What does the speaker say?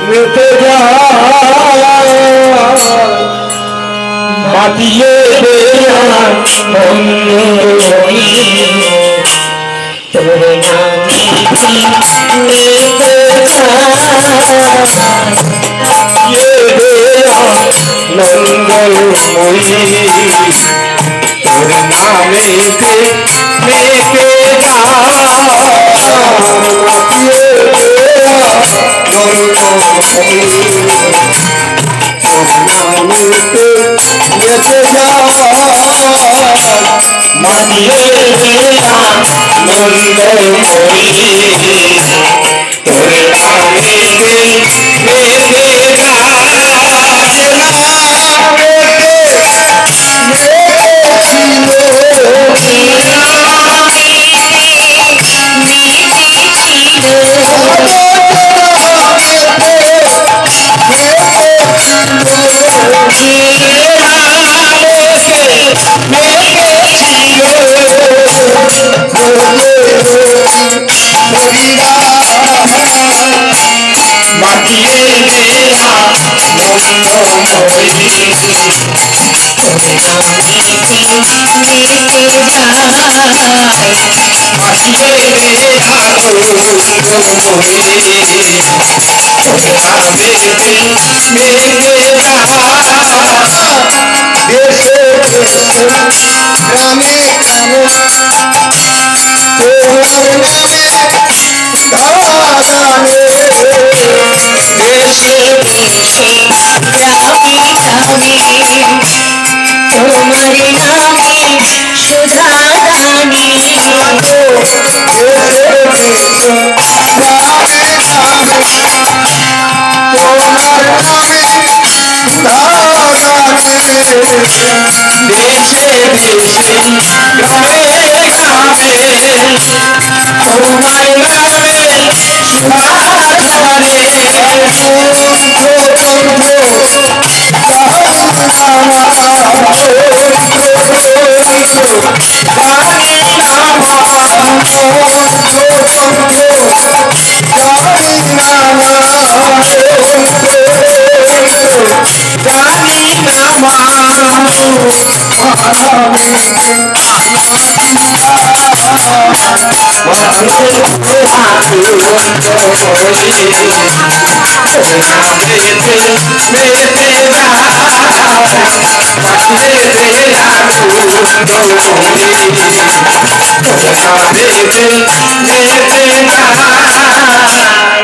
মেতে যায় মাটিয়ে দেয়া মন্দির তোর নামে মেতে যায় দেয়া মঙ্গলময়ী তোর নামেতে মেতে মাটিয়ে দেয়া মঙ্গলময়ী তোর নামেতে মেতে মাটিয়ে দেয়া মঙ্গলময়ী তোর নামেতে মেতে যায় মাটিয়ে দেয়া মঙ্গলময়ী তোর নামেতে মেতে যায় দেশে দেশে গ্রামে গ্রামে তোমার নামে গানে দেশে দেশে গ্রামে গ্রামে তোমার নামে সুধা গানে দেশে দেশে গ্রামে গ্রামে তোমার নামে সুধা গানে দেশে দেশে গ্রামে গ্রামে তোমার নামে সুধাগানে মেতে যায়